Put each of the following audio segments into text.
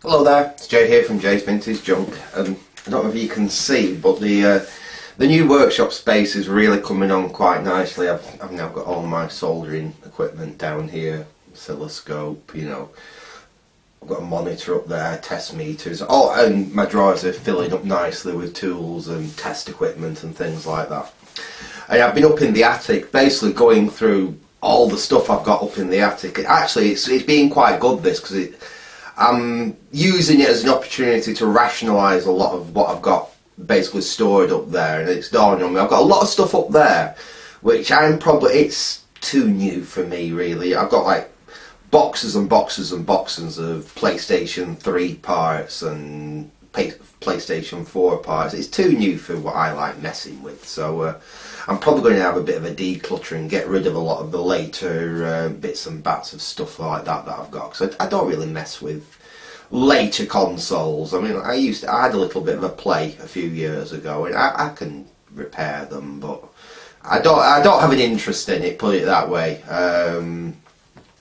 Hello there, it's Jay here from Jay's Vintage Junk. I don't know if you can see, but the new workshop space is really coming on quite nicely. I've now got all my soldering equipment down here, oscilloscope, you know. I've got a monitor up there, test meters. Oh, and my drawers are filling up nicely with tools and test equipment and things like that. And I've been up in the attic, basically going through all the stuff I've got up in the attic. It's been quite good, this, because I'm using it as an opportunity to rationalise a lot of what I've got basically stored up there, and it's dawning on me. I've got a lot of stuff up there, which it's too new for me, really. I've got like boxes and boxes and boxes of PlayStation 3 parts and PlayStation 4 parts. It's too new for what I like messing with, so I'm probably going to have a bit of a declutter and get rid of a lot of the later bits and bats of stuff like that I've got, because I don't really mess with later consoles. I mean, I had a little bit of a play a few years ago, and I can repair them, but I don't have an interest in it, put it that way.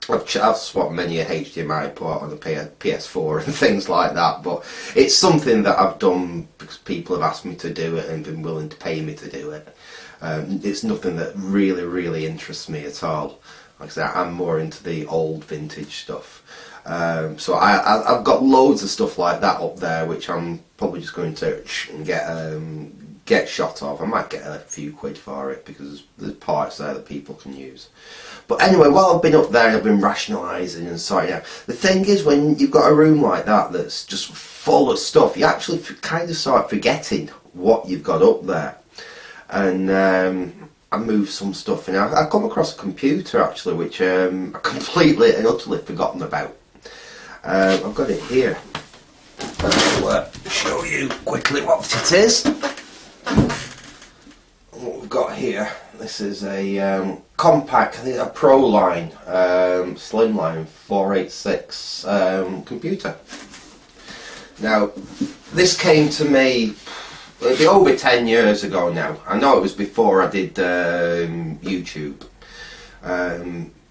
I've swapped many a HDMI port on the PS4 and things like that, but it's something that I've done because people have asked me to do it and been willing to pay me to do it. It's nothing that really interests me at all. Like I said, I'm more into the old vintage stuff. So I've got loads of stuff like that up there, which I'm probably just going to get shot of. I might get a few quid for it because there's parts there that people can use. But anyway, while I've been up there and I've been rationalising and sorting out, the thing is, when you've got a room like that that's just full of stuff, you actually kind of start forgetting what you've got up there. And I moved some stuff, and I come across a computer actually, which I completely and utterly forgotten about. I've got it here. I'll show you quickly what it is. What we've got here, this is a Compaq, I think a Proline, slimline 486 computer. Now, this came to me, it'll be over 10 years ago now. I know it was before I did YouTube.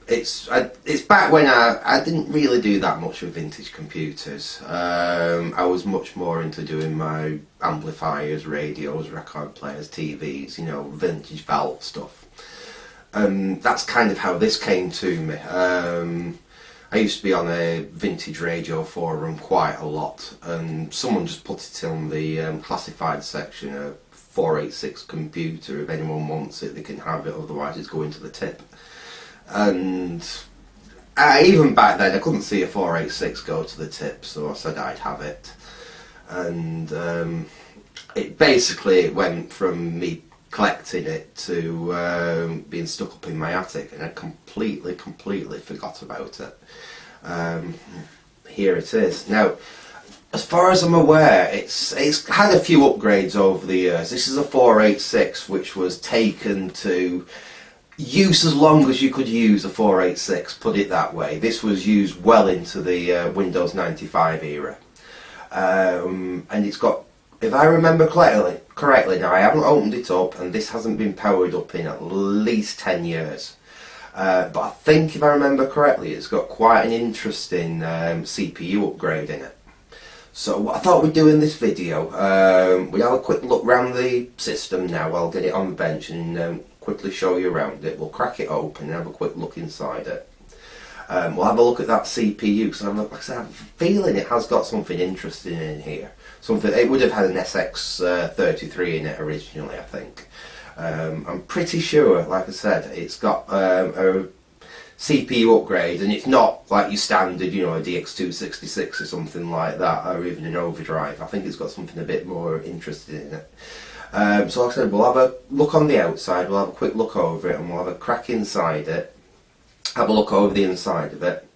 It's back when I didn't really do that much with vintage computers. I was much more into doing my amplifiers, radios, record players, TVs, you know, vintage valve stuff. That's kind of how this came to me. I used to be on a vintage radio forum quite a lot, and someone just put it on the classified section, a 486 computer. If anyone wants it, they can have it, otherwise it's going to the tip. And even back then I couldn't see a 486 go to the tip, so I said I'd have it. And it basically went from me collecting it to being stuck up in my attic, and I completely forgot about it. Here it is. Now, as far as I'm aware, it's had a few upgrades over the years. This is a 486 which was taken to use as long as you could use a 486, put it that way. This was used well into the Windows 95 era. And it's got, if I remember correctly, now I haven't opened it up, and this hasn't been powered up in at least 10 years. But I think if I remember correctly, it's got quite an interesting CPU upgrade in it. So what I thought we'd do in this video, we'll have a quick look around the system now. I'll get it on the bench and quickly show you around it. We'll crack it open and have a quick look inside it. We'll have a look at that CPU, because like I said, I have a feeling it has got something interesting in here. Something, it would have had an SX33 in it originally, I think. I'm pretty sure, like I said, it's got a CPU upgrade, and it's not like your standard, you know, a DX266 or something like that, or even an overdrive. I think it's got something a bit more interesting in it. So like I said, we'll have a look on the outside, we'll have a quick look over it, and we'll have a crack inside it, have a look over the inside of it,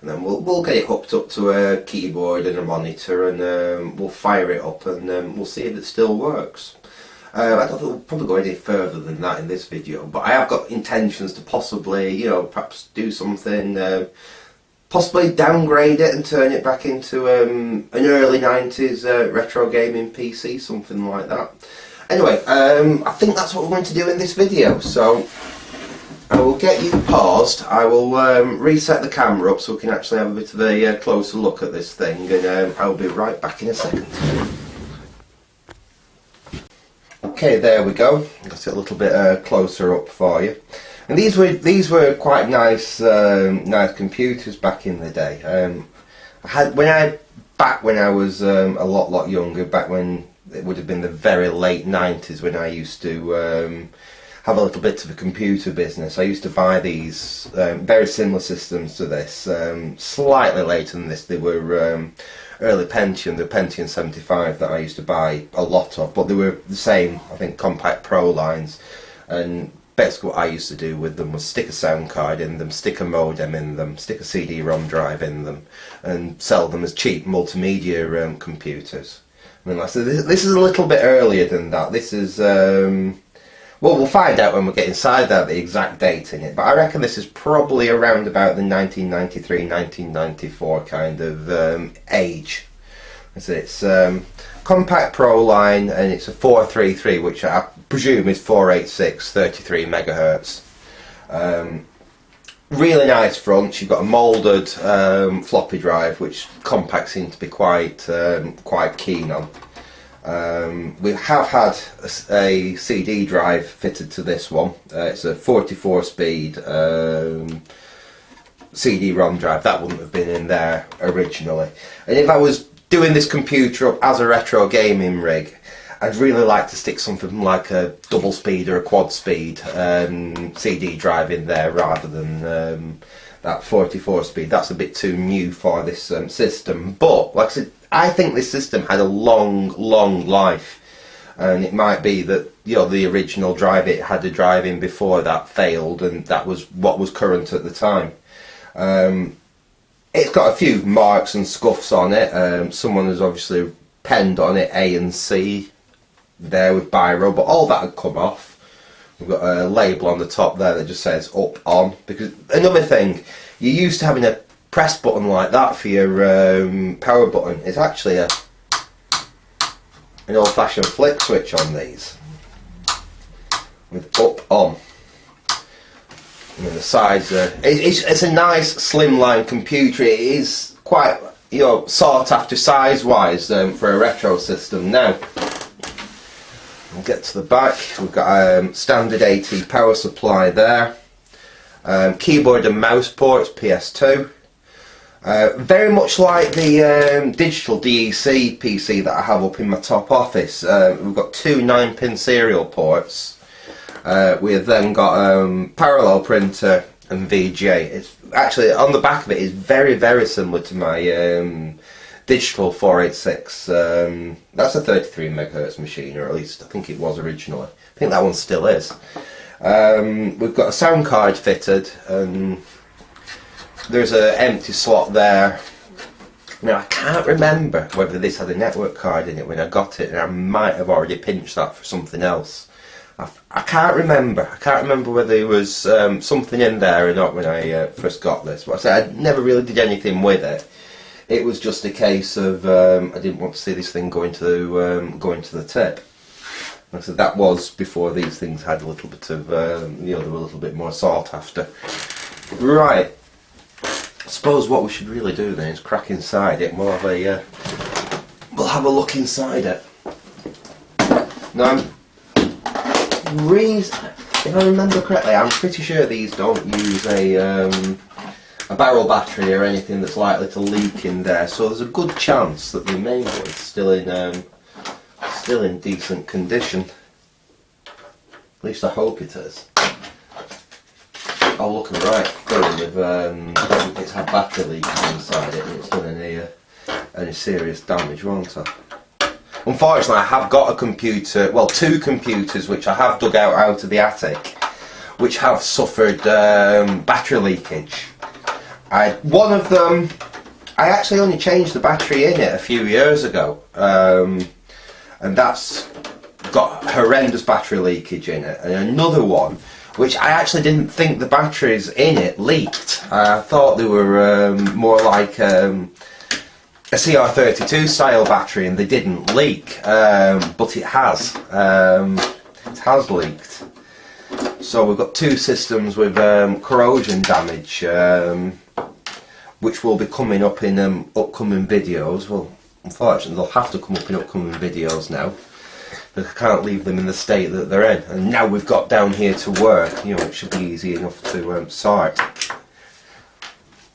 and then we'll get it hooked up to a keyboard and a monitor, and we'll fire it up, and we'll see if it still works. I don't think we'll probably go any further than that in this video, but I have got intentions to possibly, you know, perhaps do something, possibly downgrade it and turn it back into an early 90s retro gaming PC, something like that. Anyway, I think that's what we're going to do in this video, so I will get you paused. I will reset the camera up so we can actually have a bit of a closer look at this thing, and I'll be right back in a second. Okay, there we go. Got it a little bit closer up for you. And these were quite nice nice computers back in the day. I had when I was a lot younger, back when it would have been the very late 90s, when I used to have a little bit of a computer business. I used to buy these very similar systems to this, slightly later than this. They were early Pentium, the Pentium 75 that I used to buy a lot of, but they were the same, I think, Compaq Prolines. And basically what I used to do with them was stick a sound card in them, stick a modem in them, stick a CD-ROM drive in them, and sell them as cheap multimedia computers. I mean, like I said, this is a little bit earlier than that. This is, well, we'll find out when we get inside that, the exact date in it, but I reckon this is probably around about the 1993, 1994 kind of age. So it's Compaq Proline, and it's a 433, which I presume is 486, 33 megahertz. Really nice front. You've got a moulded floppy drive, which Compaq seem to be quite keen on. We have had a CD drive fitted to this one. It's a 44 speed CD-ROM drive. That wouldn't have been in there originally. And if I was doing this computer up as a retro gaming rig, I'd really like to stick something like a double speed or a quad speed CD drive in there rather than that 44 speed. That's a bit too new for this system. But like I said, I think this system had a long life, and it might be that, you know, the original drive it had a drive in before that failed, and that was what was current at the time. It's got a few marks and scuffs on it. Someone has obviously penned on it A and C there with biro, but all that had come off. We've got a label on the top there that just says up on, because another thing, you're used to having a press button like that for your power button. It's actually an old-fashioned flick switch on these with up on. And then the sides are, it's a nice slimline computer. It is quite, you know, sought after size wise for a retro system. Now we'll get to the back. We've got a standard AT power supply there, keyboard and mouse ports, PS2. Very much like the digital DEC PC that I have up in my top office. We've got two 9-pin serial ports. We've then got parallel printer and VGA. It's actually, on the back of it, is very similar to my digital 486. That's a 33 megahertz machine, or at least I think it was originally. I think that one still is. We've got a sound card fitted, and there's an empty slot there. Now, I can't remember whether this had a network card in it when I got it, and I might have already pinched that for something else. I can't remember. I can't remember whether there was something in there or not when I first got this. But I said I never really did anything with it. It was just a case of I didn't want to see this thing going to the tip. Like I said, that was before these things had a little bit of you know, they were a little bit more sought after. Right. I suppose what we should really do then is crack inside it, and we'll have a look inside it. Now, if I remember correctly, I'm pretty sure these don't use a barrel battery or anything that's likely to leak in there, so there's a good chance that the main one is still in decent condition. At least I hope it is. I'll look right through if it's had battery leaks inside it and it's done any serious damage, won't I? Unfortunately, I have got a computer, well, two computers which I have dug out of the attic, which have suffered battery leakage. One of them, I actually only changed the battery in it a few years ago, and that's got horrendous battery leakage in it. And another one, which I actually didn't think the batteries in it leaked. I thought they were more like a CR32 style battery, and they didn't leak, but it has. It has leaked. So we've got two systems with corrosion damage, which will be coming up in upcoming videos. Well, unfortunately they'll have to come up in upcoming videos now. I can't leave them in the state that they're in. And now we've got down here to work, you know, it should be easy enough to sort.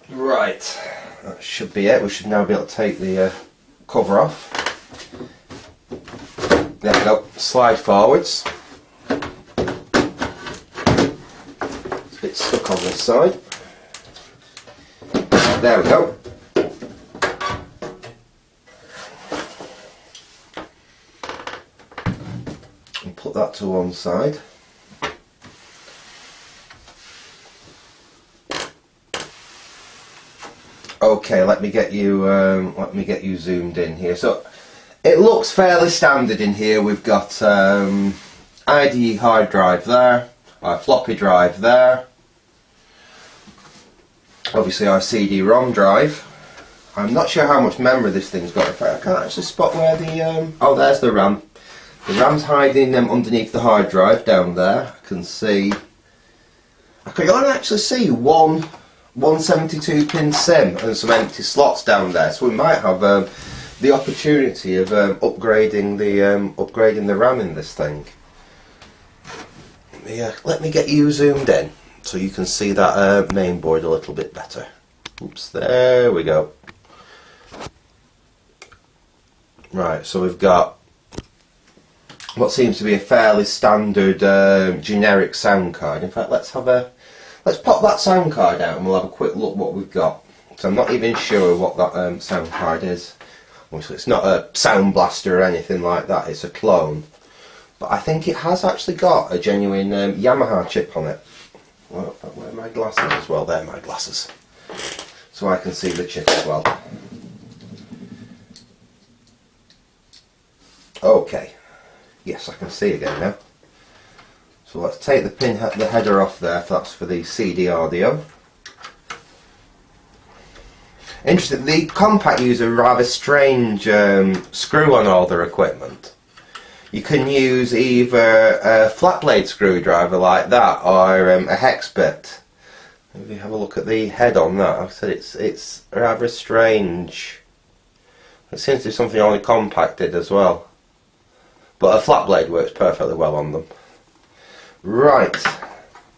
Right, that should be it. We should now be able to take the cover off. There we go, slide forwards. It's a bit stuck on this side. There we go. And put that to one side. Okay, let me get you zoomed in here. So it looks fairly standard in here. We've got IDE hard drive there, our floppy drive there, obviously our CD-ROM drive. I'm not sure how much memory this thing's got. In fact, I can't actually spot where the oh, there's the RAM. The RAM's hiding underneath the hard drive down there. I can see. I can only actually see one 172-pin SIM and some empty slots down there. So we might have the opportunity of upgrading the RAM in this thing. Yeah, let me get you zoomed in so you can see that main board a little bit better. Oops, there we go. Right, so we've got what seems to be a fairly standard generic sound card. In fact, let's pop that sound card out and we'll have a quick look what we've got. So I'm not even sure what that sound card is. Obviously it's not a Sound Blaster or anything like that, it's a clone. But I think it has actually got a genuine Yamaha chip on it. Well, where are my glasses as well? They're my glasses. So I can see the chip as well. Okay. Yes, I can see again now. So let's take the header off there, if that's for the CD audio. Interesting, the Compaq use a rather strange screw on all their equipment. You can use either a flat blade screwdriver like that or a hex bit. If you have a look at the head on that, like I said, it's rather strange. It seems to be something only Compaq did as well. But a flat blade works perfectly well on them. Right,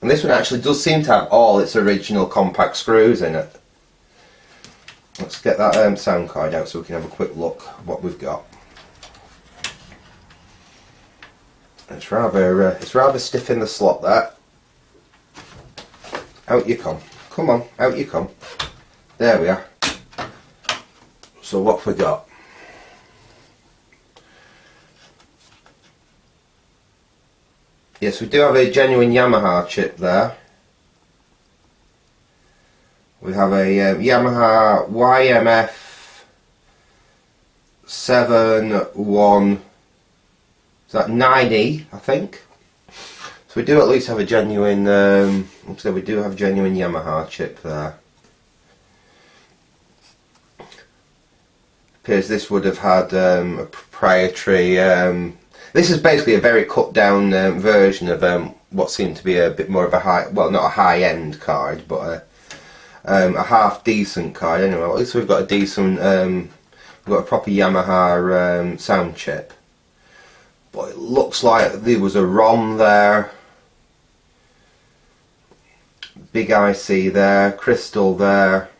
and this one actually does seem to have all its original Compaq screws in it. Let's get that sound card out so we can have a quick look at what we've got. It's rather stiff in the slot there. Out you come. Come on, out you come. There we are. So what have we got? Yes, we do have a genuine Yamaha chip there. We have a Yamaha YMF 71, is that 9E, I think. So we do at least have a genuine, so we do have a genuine Yamaha chip there. Appears this would have had a proprietary, this is basically a very cut down version of what seemed to be a bit more of a high, well, not a high end card, but a half decent card anyway. At least we've got a decent, we've got a proper Yamaha sound chip. But it looks like there was a ROM there, big IC there, crystal there.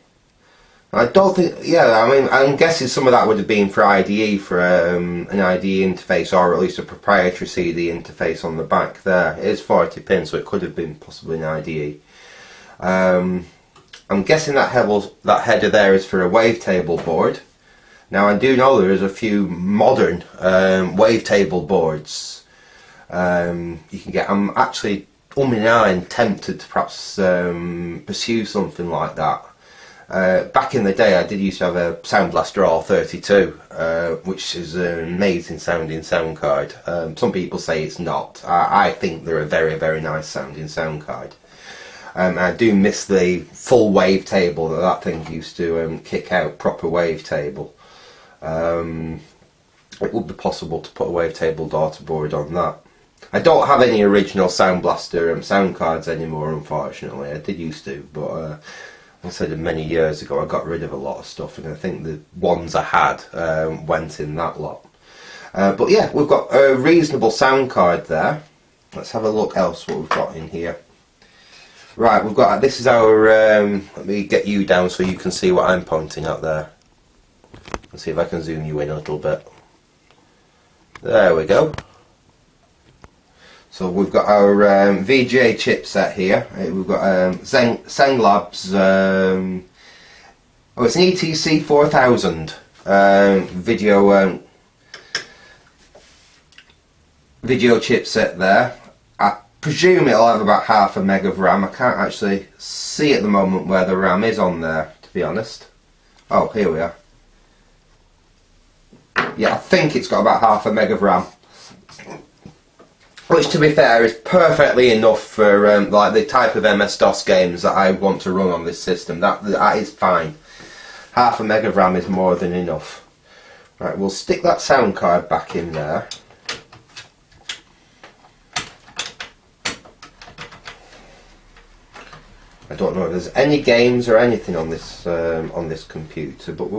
I don't think, yeah, I mean, I'm guessing some of that would have been for IDE, for an IDE interface, or at least a proprietary CD interface on the back there. It is 40 pins, so it could have been possibly an IDE. I'm guessing that header there is for a wavetable board. Now I do know there is a few modern wavetable boards you can get. I'm actually tempted to perhaps pursue something like that. Back in the day I did used to have a Sound Blaster R32, which is an amazing sounding sound card. Some people say it's not. I think they're a very, very nice sounding sound card. I do miss the full wavetable that thing used to kick out, proper wavetable. It would be possible to put a wavetable daughter board on that. I don't have any original Sound Blaster sound cards anymore, unfortunately. I did used to, but like I said, many years ago I got rid of a lot of stuff, and I think the ones I had went in that lot. But yeah, we've got a reasonable sound card there. Let's have a look else what we've got in here. Right, we've got, this is our, let me get you down so you can see what I'm pointing at there. Let's see if I can zoom you in a little bit. There we go. So we've got our VGA chipset here. We've got Zeng Labs, oh, it's an ETC 4000 video chipset there. I presume it'll have about half a meg of RAM. I can't actually see at the moment where the RAM is on there, to be honest. Oh, here we are. Yeah, I think it's got about half a meg of RAM. Which, to be fair, is perfectly enough for like the type of MS-DOS games that I want to run on this system. That is fine. Half a meg of RAM is more than enough. Right, we'll stick that sound card back in there. I don't know if there's any games or anything on this computer, but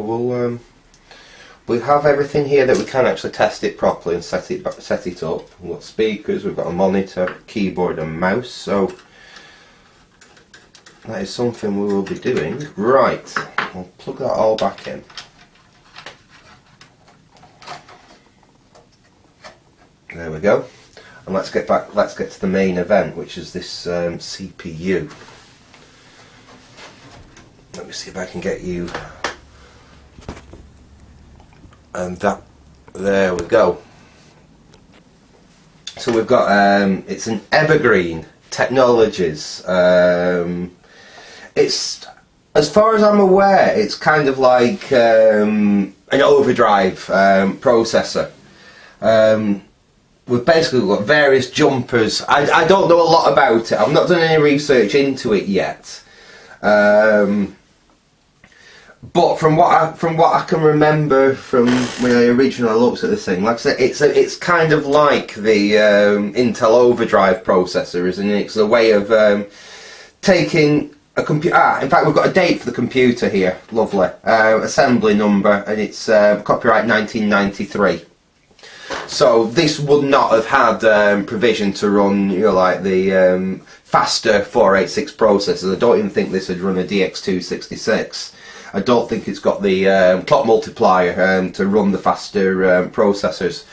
we have everything here that we can actually test it properly and set it up. We've got speakers, we've got a monitor, keyboard and mouse, so that is something we will be doing. Right, I'll plug that all back in. There we go. And let's get to the main event, which is this CPU. Let me see if I can get you, and that, there we go. So we've got, it's an Evergreen Technologies. It's, as far as I'm aware, it's kind of like an overdrive processor. We've basically got various jumpers. I don't know a lot about it. I've not done any research into it yet. But from what I can remember from when I originally looked at this thing, like I said, it's kind of like the Intel Overdrive processor, isn't it? It's a way of taking a computer. In fact, we've got a date for the computer here. Lovely. Assembly number, and it's copyright 1993. So this would not have had provision to run, you know, like the faster 486 processors. I don't even think this would run a DX266. I don't think it's got the clock multiplier to run the faster processors.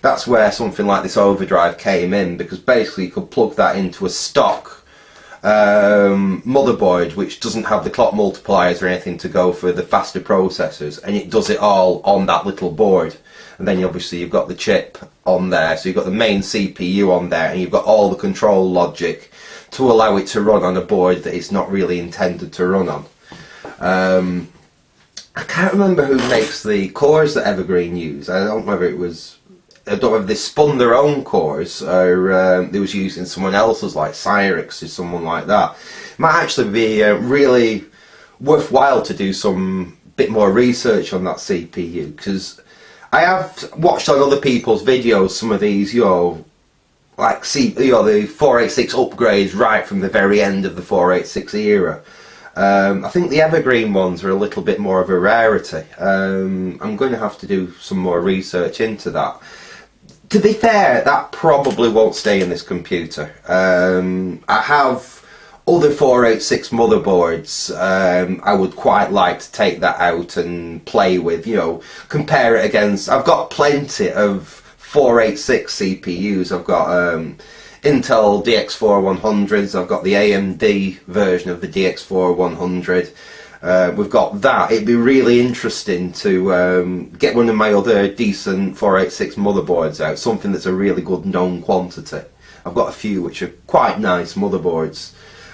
That's where something like this overdrive came in, because basically you could plug that into a stock motherboard which doesn't have the clock multipliers or anything to go for the faster processors, and it does it all on that little board. And then obviously you've got the chip on there, so you've got the main CPU on there, and you've got all the control logic to allow it to run on a board that it's not really intended to run on. I can't remember who makes the cores that Evergreen use. I don't know whether it was, I don't know if they spun their own cores or they was using someone else's, like Cyrix or someone like that. It might actually be really worthwhile to do some bit more research on that CPU, because I have watched on other people's videos some of these, you know, like the 486 upgrades right from the very end of the 486 era. I think the Evergreen ones are a little bit more of a rarity. I'm going to have to do some more research into that. To be fair, that probably won't stay in this computer. I have other 486 motherboards. I would quite like to take that out and play with, you know, compare it against. I've got plenty of 486 CPUs. I've got Intel DX4100s, I've got the AMD version of the DX4100. We've got that. It'd be really interesting to get one of my other decent 486 motherboards out, something that's a really good known quantity. I've got a few which are quite nice motherboards,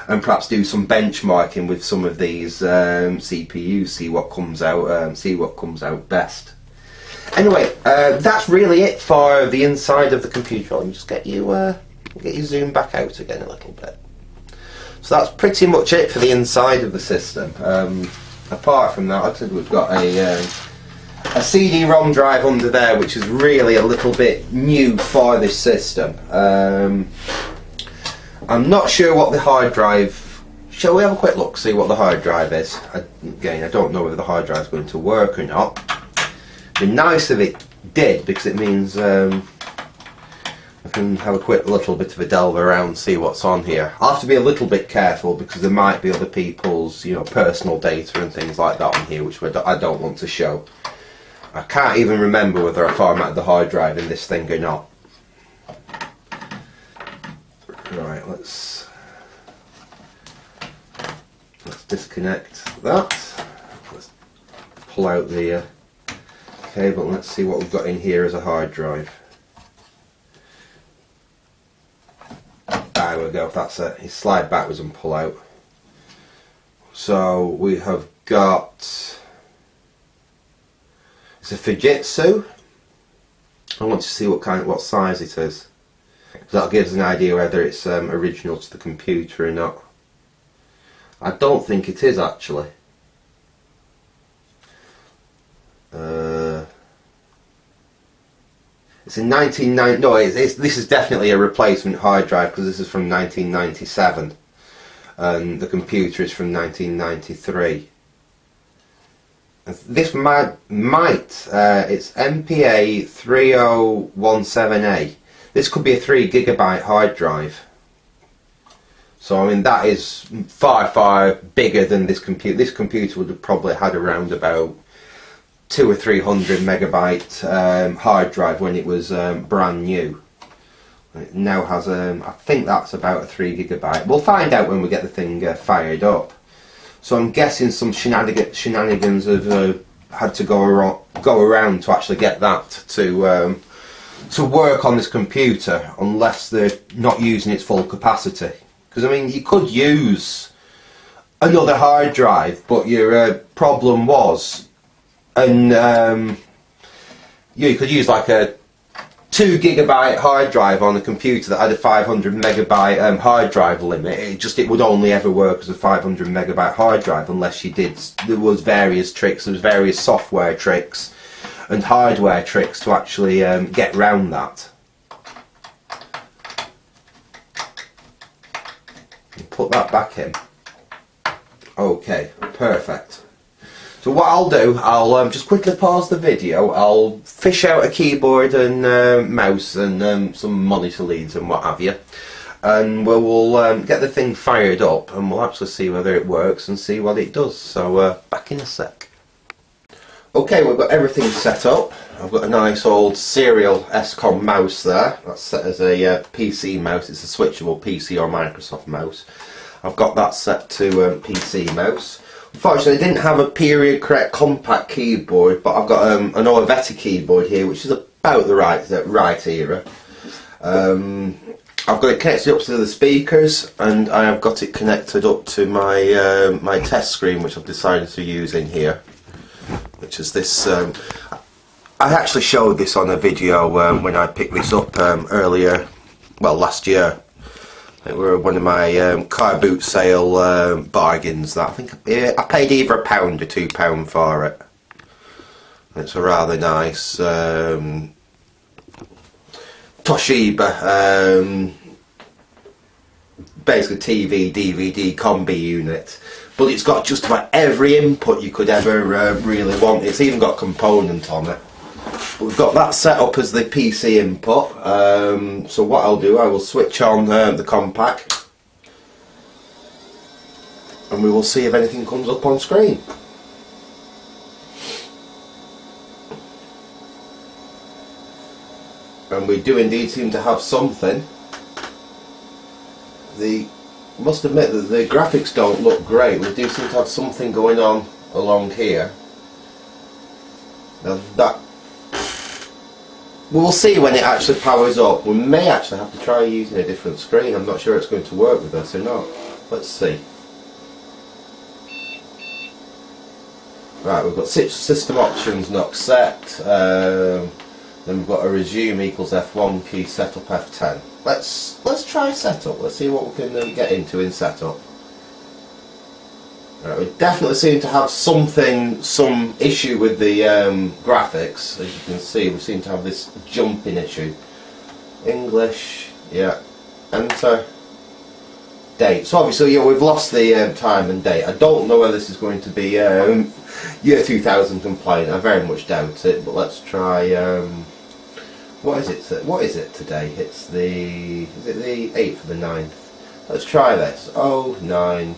and perhaps do some benchmarking with some of these CPUs, see what comes out best. Anyway, that's really it for the inside of the computer. Let me just get you zoom back out again a little bit. So that's pretty much it for the inside of the system. Apart from that, like I said, we've got a CD-ROM drive under there, which is really a little bit new for this system. I'm not sure what the hard drive. Shall we have a quick look, see what the hard drive is? Again, I don't know whether the hard drive is going to work or not. It'd be nice if it did, because it means I can have a quick little bit of a delve around, see what's on here. I'll have to be a little bit careful because there might be other people's, you know, personal data and things like that on here, which I don't want to show. I can't even remember whether I formatted the hard drive in this thing or not. Right, let's disconnect that. Let's pull out the cable and let's see what we've got in here as a hard drive. There we go, that's it. You slide backwards and pull out. So we have got, it's a Fujitsu. I want to see what size it is. So that gives an idea whether it's original to the computer or not. I don't think it is actually. It's in 1990. No, this is definitely a replacement hard drive because this is from 1997, and the computer is from 1993. This might it's MPA 3017A. This could be a 3 GB hard drive. So I mean that is far bigger than this computer. This computer would have probably had around about 200 or 300 megabyte hard drive when it was brand new. It now has I think that's about a 3 GB. We'll find out when we get the thing fired up. So I'm guessing some shenanigans have had to go around to actually get that to work on this computer, unless they're not using its full capacity. Because I mean, you could use another hard drive, but your problem was, and you could use like a 2 GB hard drive on a computer that had a 500 megabyte hard drive limit. It would only ever work as a 500 megabyte hard drive unless there was various tricks, there was various software tricks and hardware tricks to actually get round that. Put that back in. Okay, perfect. So what I'll do, I'll just quickly pause the video, I'll fish out a keyboard and mouse and some monitor leads and what have you, and we'll get the thing fired up and we'll actually see whether it works and see what it does. So back in a sec. Okay, we've got everything set up. I've got a nice old serial SCOM mouse there. That's set as a PC mouse. It's a switchable PC or Microsoft mouse. I've got that set to PC mouse. Unfortunately, I didn't have a period correct Compaq keyboard, but I've got an Olivetti keyboard here, which is about the right era. I've got it connected up to the speakers, and I have got it connected up to my my test screen, which I've decided to use in here, which is this. I actually showed this on a video when I picked this up earlier, well, last year. It were one of my car boot sale bargains that I think I paid either £1 or £2 for it. It's a rather nice Toshiba basically TV DVD combi unit, but it's got just about every input you could ever really want. It's even got a component on it. We've got that set up as the PC input, so what I'll do, I will switch on the Compaq and we will see if anything comes up on screen. And we do indeed seem to have something. Must admit that the graphics don't look great. We do seem to have something going on along here. Now that we'll see when it actually powers up. We may actually have to try using a different screen. I'm not sure it's going to work with us or not. Let's see. Right, we've got system options not set. Then we've got a resume equals F1 key, setup F10. Let's try setup. Let's see what we can get into in setup. We definitely seem to have some issue with the graphics. As you can see, we seem to have this jumping issue. English, yeah, enter, date. So obviously, yeah, we've lost the time and date. I don't know whether this is going to be year 2000 compliant. I very much doubt it, but let's try. What is it? What is it today? It's the, is it the 8th or the 9th? Let's try this. 09.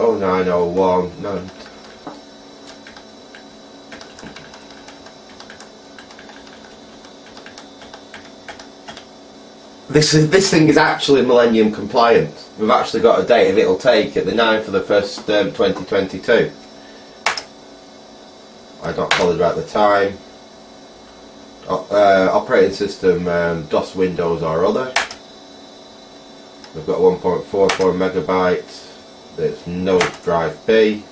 Oh 0901. No. This thing is actually millennium compliant. We've actually got a date of it'll take at the 9th of the 1st, 2022. I'm not bothered about the time. Operating system DOS Windows or other. We've got 1.44 megabytes. There's no drive B.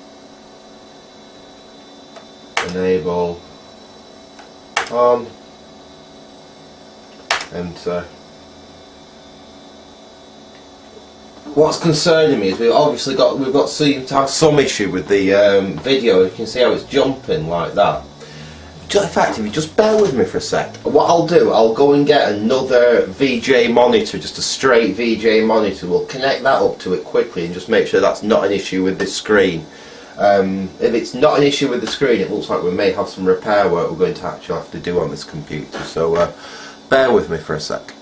Enable. On. Enter. What's concerning me is we've seem to have some issue with the video. You can see how it's jumping like that. In fact, if you just bear with me for a sec, what I'll do, I'll go and get another VGA monitor, just a straight VGA monitor. We'll connect that up to it quickly and just make sure that's not an issue with this screen. If it's not an issue with the screen, it looks like we may have some repair work we're going to actually have to do on this computer. So bear with me for a sec.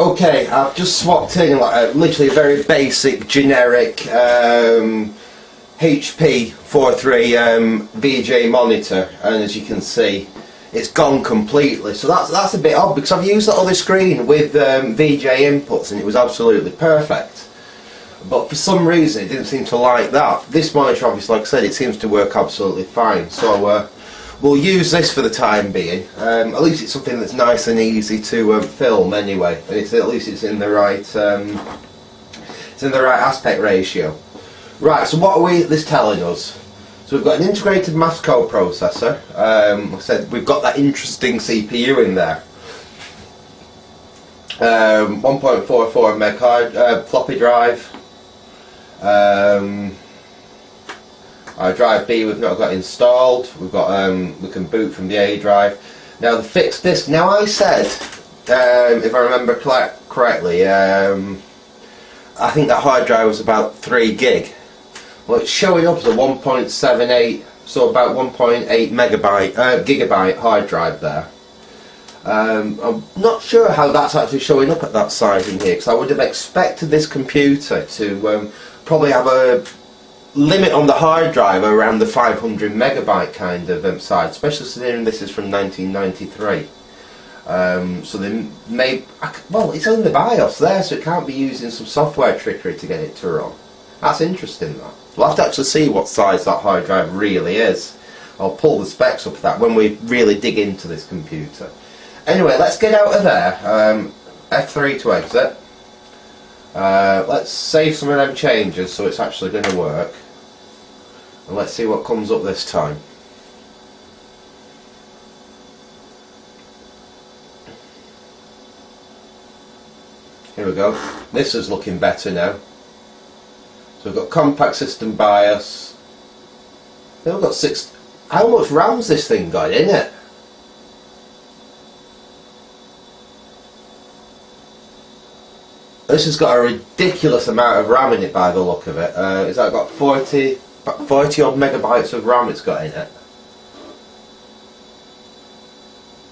Okay, I've just swapped in literally a very basic, generic HP 43 VGA monitor, and as you can see, it's gone completely. So that's a bit odd, because I've used that other screen with VGA inputs and it was absolutely perfect. But for some reason it didn't seem to like that. This monitor, obviously, like I said, it seems to work absolutely fine. So we'll use this for the time being. At least it's something that's nice and easy to film anyway, and at least it's in the right aspect ratio. Right. So what are this telling us? So we've got an integrated maths code processor. Like I said, we've got that interesting CPU in there. 1.44 meg hard floppy drive. Our drive B we've not got installed. We've got we can boot from the A drive. Now the fixed disk. Now I said, if I remember correctly, I think that hard drive was about 3 gig. Well, it's showing up as a 1.78, so about 1.8 gigabyte hard drive there. I'm not sure how that's actually showing up at that size in here, because I would have expected this computer to probably have a limit on the hard drive around the 500 megabyte kind of size, especially considering this is from 1993. So they may, well, it's in the BIOS there, so it can't be using some software trickery to get it to run. That's interesting, that. We'll have to actually see what size that hard drive really is. I'll pull the specs up of that when we really dig into this computer. Anyway, let's get out of there. F3 to exit. Let's save some of them changes so it's actually going to work. And let's see what comes up this time. Here we go. This is looking better now. So we've got Compaq system BIOS. Then we've got 6. How much RAM's this thing got in it? This has got a ridiculous amount of RAM in it by the look of it. It's got 40 odd megabytes of RAM it's got in it.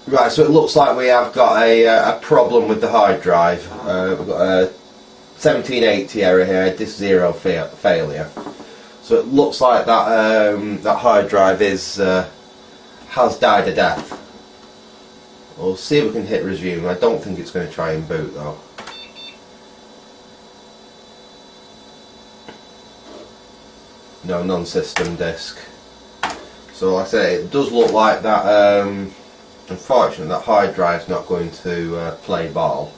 Right, so it looks like we have got a problem with the hard drive. We've got a 1780 error here, disk 0 failure. So it looks like that that hard drive has died a death. We'll see if we can hit resume. I don't think it's going to try and boot though. No, non-system disk. So like I say, it does look like that. Unfortunately, that hard drive's not going to play ball.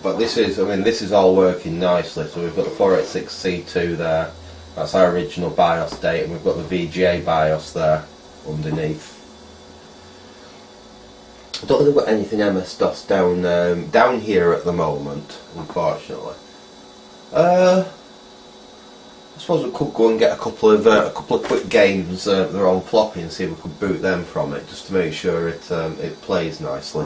But this is, I mean, this is all working nicely. So we've got the 486C2 there. That's our original BIOS date, and we've got the VGA BIOS there underneath. I don't think we've got anything MS-DOS down here at the moment, unfortunately. I suppose we could go and get a couple of quick games that are on floppy and see if we could boot them from it, just to make sure it plays nicely.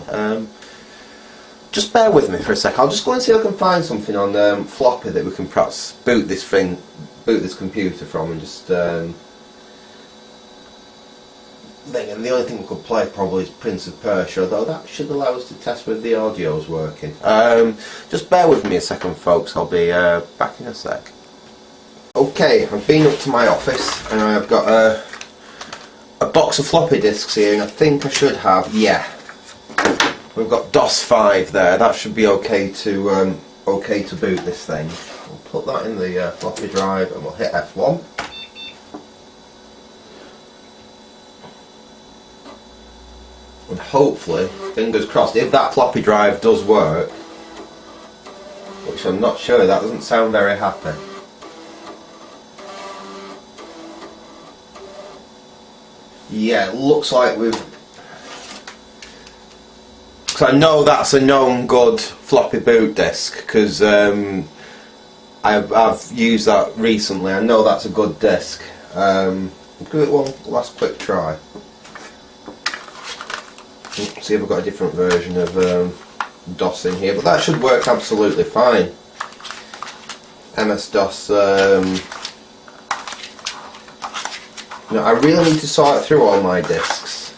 Just bear with me for a sec. I'll just go and see if I can find something on floppy that we can perhaps boot this computer from, and just and the only thing we could play probably is Prince of Persia, although that should allow us to test whether the audio's working. Just bear with me a second, folks. I'll be back in a sec. Okay, I've been up to my office and I've got a box of floppy disks here, and I think I should have, yeah, we've got DOS 5 there. That should be okay to boot this thing. We'll put that in the floppy drive and we'll hit F1. And hopefully, fingers crossed, if that floppy drive does work, which I'm not sure, that doesn't sound very happy. Yeah, it looks like we've... Because I know that's a known good floppy boot disk, because I've used that recently. I know that's a good disk. We'll give it one last quick try. See if I've got a different version of DOS in here, but that should work absolutely fine. MS-DOS. I really need to sort through all my disks.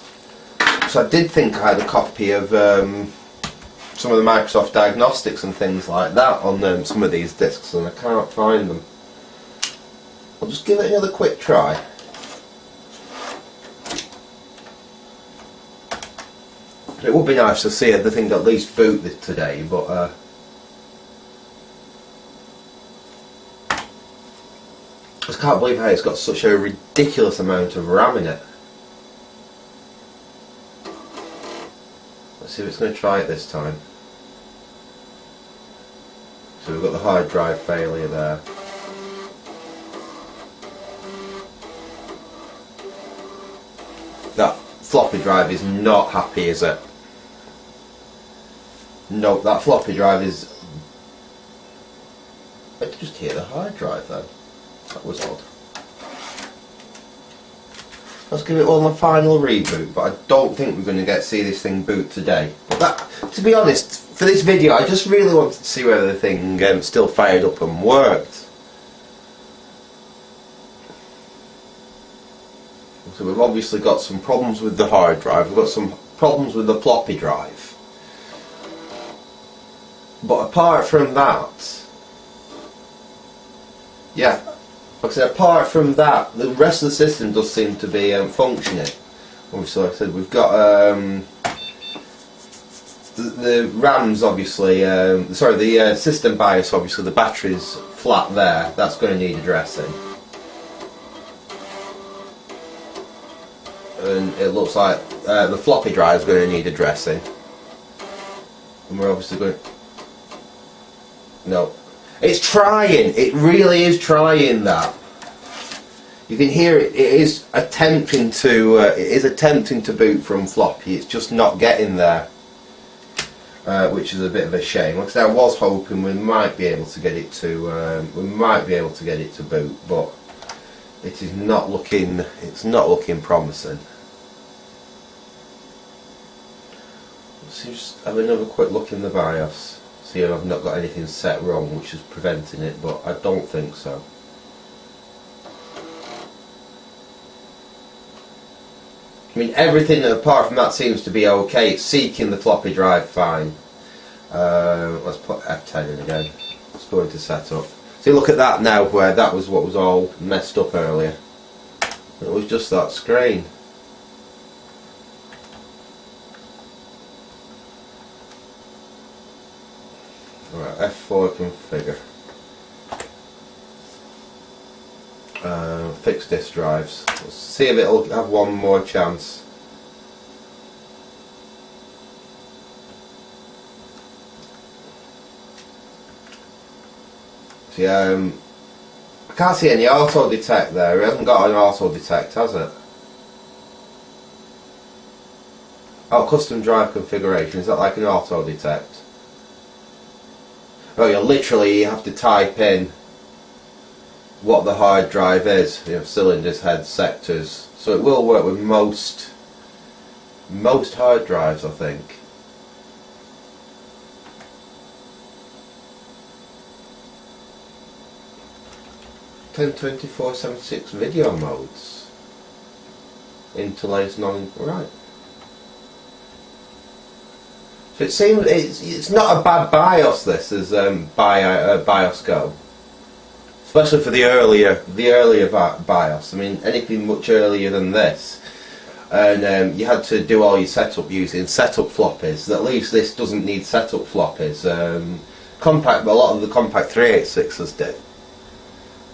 So I did think I had a copy of some of the Microsoft diagnostics and things like that on some of these disks, and I can't find them. I'll just give it another quick try. It would be nice to see the thing at least boot this today, but I just can't believe how it's got such a ridiculous amount of RAM in it. Let's see if it's going to try it this time. So we've got the hard drive failure there. That floppy drive is not happy, is it? No, that floppy drive is... I could just hear the hard drive then. That was odd. Let's give it one final reboot, but I don't think we're going to see this thing boot today. But that, to be honest, for this video I just really wanted to see whether the thing still fired up and worked. So we've obviously got some problems with the hard drive, we've got some problems with the floppy drive. But apart from that, yeah, like I said, apart from that, the rest of the system does seem to be functioning. Obviously, like I said, we've got the RAM's obviously, the system BIOS, obviously the battery's flat there, that's going to need addressing. And it looks like the floppy drive is going to need addressing. And we're obviously going... No. It's trying! It really is trying that. You can hear it, it is attempting to boot from floppy, it's just not getting there. Which is a bit of a shame. Like I said, I was hoping we might be able to get it to boot, but it is not looking promising. Let's just have another quick look in the BIOS. See if I've not got anything set wrong which is preventing it, but I don't think so. I mean, everything apart from that seems to be okay. It's seeking the floppy drive fine. Let's put F10 in again. Let's go into setup. See, look at that now, where that was what was all messed up earlier. It was just that screen. Right, F4 configure. Fix disk drives. Let's see if it'll have one more chance. See, I I can't see any auto detect there. It hasn't got an auto detect, has it? Oh, custom drive configuration. Is that like an auto detect? Oh, you have to type in what the hard drive is. You know, cylinders, heads, sectors. So it will work with most hard drives, I think. .1024.76 video modes. Interlace right. So it seems it's not a bad BIOS. This as BIOS go, especially for the earlier BIOS. I mean, anything much earlier than this, and you had to do all your setup using setup floppies. At least this doesn't need setup floppies. A lot of the Compaq 386s do,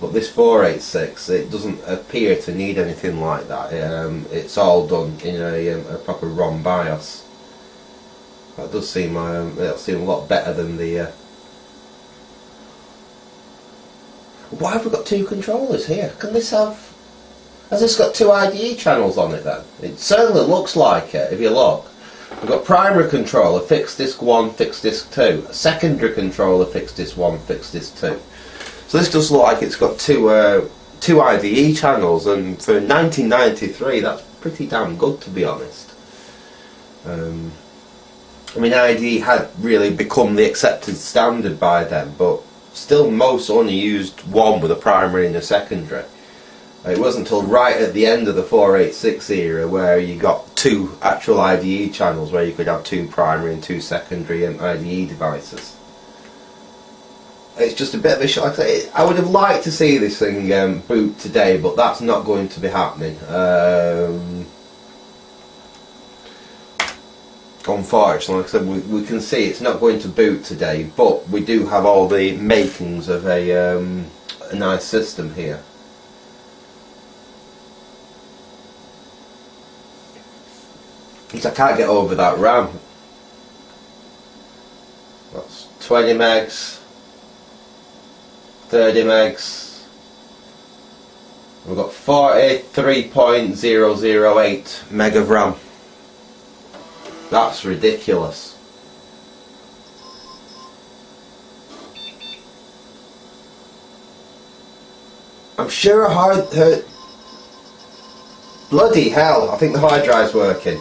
but this 486 it doesn't appear to need anything like that. It's all done in a proper ROM BIOS. That does seem that'll seem a lot better than the. Why have we got two controllers here? Can this have? Has this got two IDE channels on it then? It certainly looks like it. If you look, we've got primary controller, fixed disk 1, fixed disk 2. A secondary controller, fixed disk 1, fixed disk 2. So this does look like it's got two IDE channels, and for 1993, that's pretty damn good, to be honest. I mean, IDE had really become the accepted standard by then, but still most only used one with a primary and a secondary. It wasn't until right at the end of the 486 era where you got two actual IDE channels where you could have two primary and two secondary and IDE devices. It's just a bit of a shock. I would have liked to see this thing boot today, but that's not going to be happening. Unfortunately, like I said, we can see it's not going to boot today, but we do have all the makings of a nice system here. Because I can't get over that RAM. That's 20 megs, 30 megs. We've got 43.008 meg of RAM. That's ridiculous. I'm sure bloody hell, I think the hard drive's working.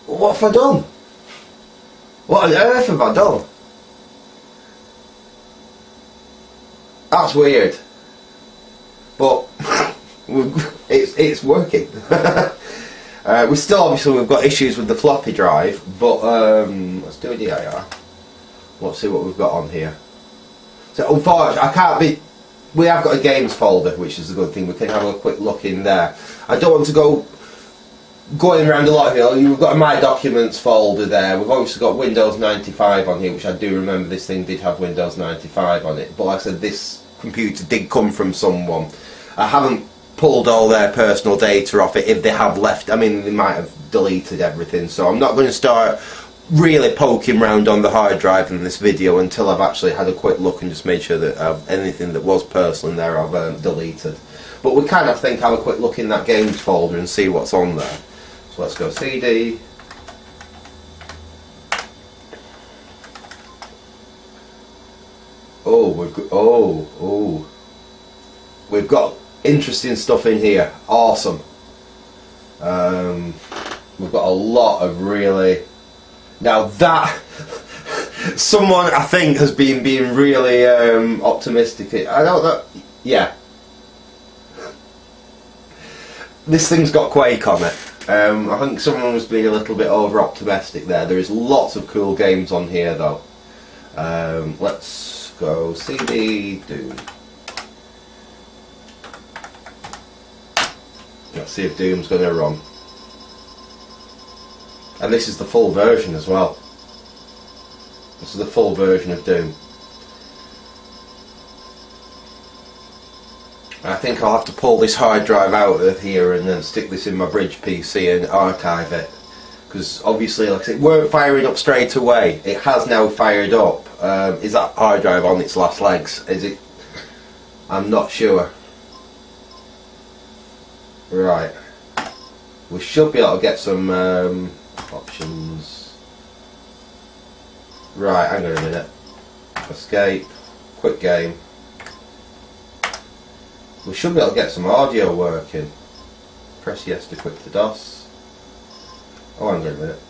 What have I done? What on earth have I done? That's weird. But it's working. We've got issues with the floppy drive, but let's do a DIR. Let's see what we've got on here. So unfortunately, we have got a games folder, which is a good thing. We can have a quick look in there. I don't want to going around a lot here. We've got a My Documents folder there. We've obviously got Windows 95 on here, which I do remember this thing did have Windows 95 on it. But like I said, this computer did come from someone. I haven't pulled all their personal data off it. If they have left, I mean, they might have deleted everything, so I'm not going to start really poking around on the hard drive in this video until I've actually had a quick look and just made sure that anything that was personal in there I've deleted. But we can, I think, have a quick look in that games folder and see what's on there. So let's go CD. We've got interesting stuff in here. Awesome. We've got a lot of really. Now that someone I think has been being really optimistic. I don't know. Yeah. This thing's got Quake on it. I think someone was being a little bit over optimistic there. There is lots of cool games on here though. Let's go CD Doom. Let's see if Doom's going to run. And this is the full version as well. This is the full version of Doom. I think I'll have to pull this hard drive out of here and then stick this in my bridge PC and archive it. because obviously, like I said, it weren't firing up straight away. It has now fired up. Is that hard drive on its last legs? Is it? I'm not sure. Right. We should be able to get some options. Right, hang on a minute. Escape. Quick game. We should be able to get some audio working. Press yes to quit to DOS. Oh, hang on a minute.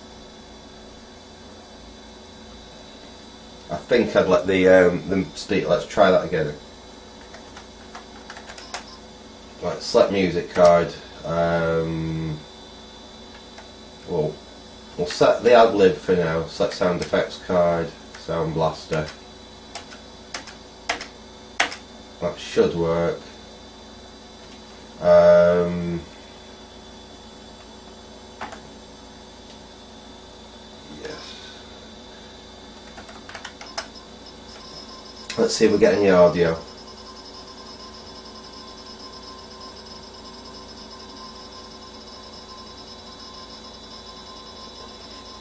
I think I'd let the speak. Let's try that again. Right, select music card. We'll set the ad lib for now. Select sound effects card. Sound blaster. That should work. Yes. Let's see if we get any audio.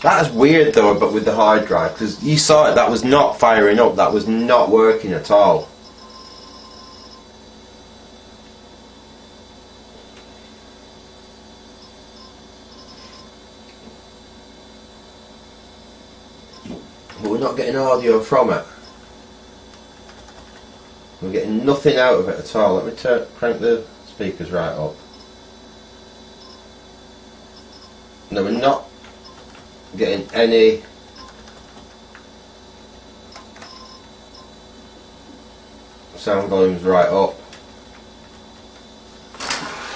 That is weird though, but with the hard drive, because you saw it, that was not firing up, that was not working at all. But we're not getting audio from it. We're getting nothing out of it at all. Let me crank the speakers right up. No, we're not getting any sound volumes right up.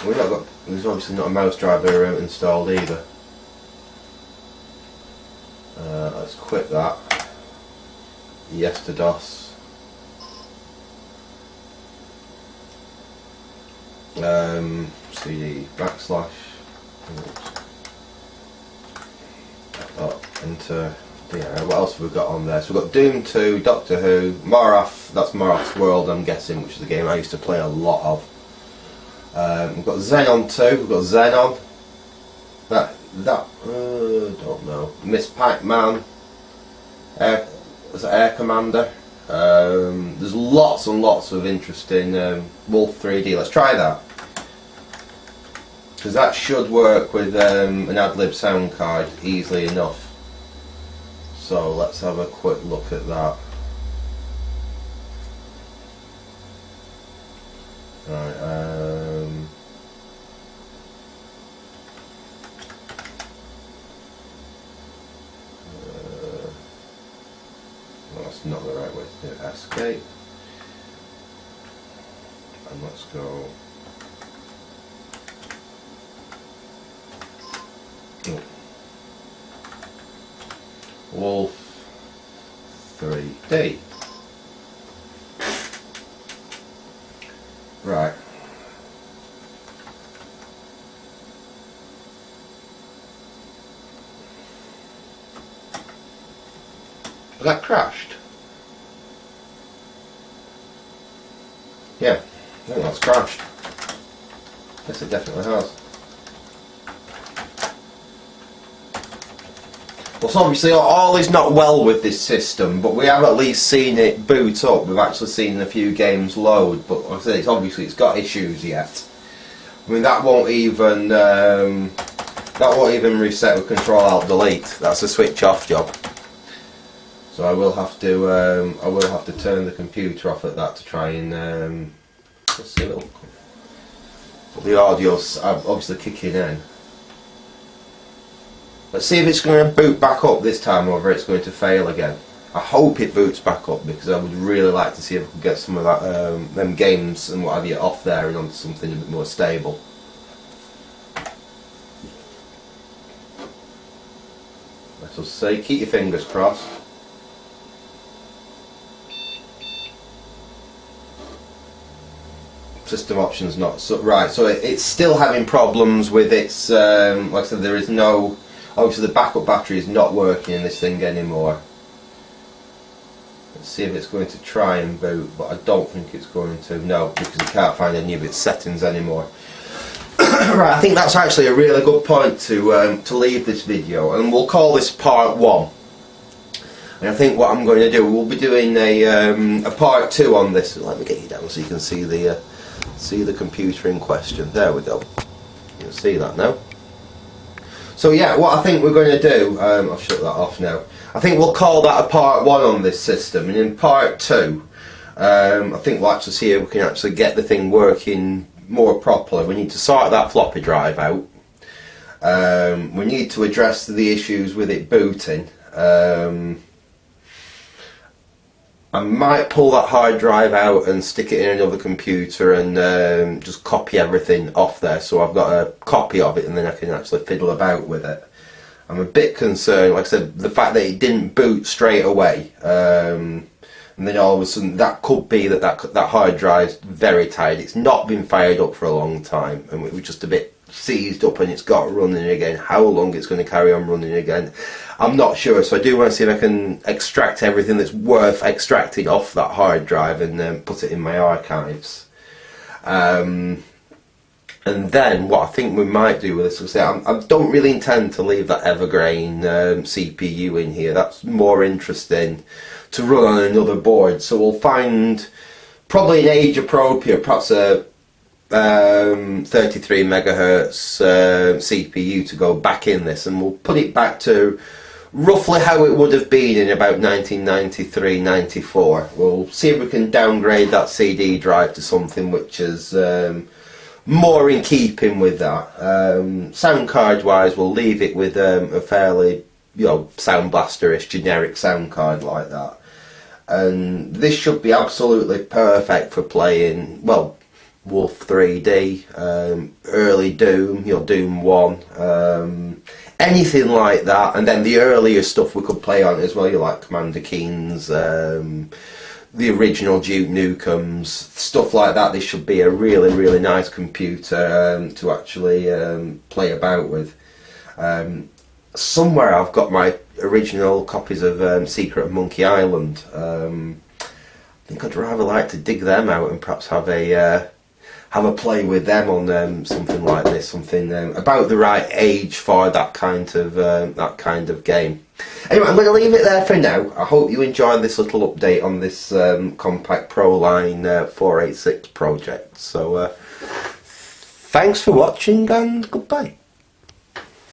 We've not got. There's obviously not a mouse driver installed either. Let's quit that. Yes to DOS. CD backslash. Enter. Yeah, what else have we got on there? So we've got Doom 2, Doctor Who, Morath, that's Morath's World I'm guessing, which is a game I used to play a lot of. We've got Xenon 2, we've got Xenon. Don't know. Miss Pac-Man. Air Commander. There's lots and lots of interesting Wolf 3D. Let's try that. Because that should work with an AdLib sound card easily enough. So let's have a quick look at that. Right, well, that's not the right way to do it. Escape. And let's go. Wolf 3D. Right. Has that crashed? Yeah, I think that's crashed. Yes, it definitely has. Well, so obviously all is not well with this system, but we have at least seen it boot up. We've actually seen a few games load, but like I said, it's got issues yet. I mean, that won't even reset with Control Alt Delete. That's a switch off job. So I will have to turn the computer off at that to try and let's see a little. The audio's obviously kicking in. Let's see if it's going to boot back up this time or whether it's going to fail again. I hope it boots back up because I would really like to see if we can get some of that, them games and what have you off there and onto something a bit more stable. Let us see. Keep your fingers crossed. System options not so right. So it's still having problems with its. Like I said, there is no. Obviously, the backup battery is not working in this thing anymore. Let's see if it's going to try and boot, but I don't think it's going to. No, because it can't find any of its settings anymore. Right, I think that's actually a really good point to leave this video, and we'll call this part 1. And I think what I'm going to do, we'll be doing a part 2 on this. Let me get you down so you can see the computer in question. There we go. You can see that now. So yeah, what I think we're going to do, I'll shut that off now. I think we'll call that a part 1 on this system, and in part 2, I think we'll actually see if we can actually get the thing working more properly. We need to sort that floppy drive out. We need to address the issues with it booting. I might pull that hard drive out and stick it in another computer and just copy everything off there, so I've got a copy of it and then I can actually fiddle about with it. I'm a bit concerned, like I said, the fact that it didn't boot straight away, and then all of a sudden that could be that hard drive's very tired. It's not been fired up for a long time and it was just a bit seized up and it's got running again. How long it's going to carry on running again, I'm not sure, so I do want to see if I can extract everything that's worth extracting off that hard drive and then put it in my archives. And then what I think we might do with this is I don't really intend to leave that Evergreen CPU in here. That's more interesting to run on another board, so we'll find probably an age appropriate, perhaps a 33 megahertz CPU to go back in this, and we'll put it back to roughly how it would have been in about 1993-94. We'll see if we can downgrade that CD drive to something which is more in keeping with that. Sound card wise, we'll leave it with a fairly, you know, Sound Blaster-ish generic sound card like that, and this should be absolutely perfect for playing, well, Wolf 3D, early Doom, you know, Doom 1, anything like that, and then the earlier stuff we could play on as well, you like Commander Keen's, the original Duke Nukems, stuff like that. This should be a really, really nice computer to actually play about with. Somewhere I've got my original copies of Secret of Monkey Island. I think I'd rather like to dig them out and perhaps have a play with them on something like this, something about the right age for that kind of game. Anyway, I'm going to leave it there for now. I hope you enjoyed this little update on this Compaq Proline 486 project. So, thanks for watching and goodbye.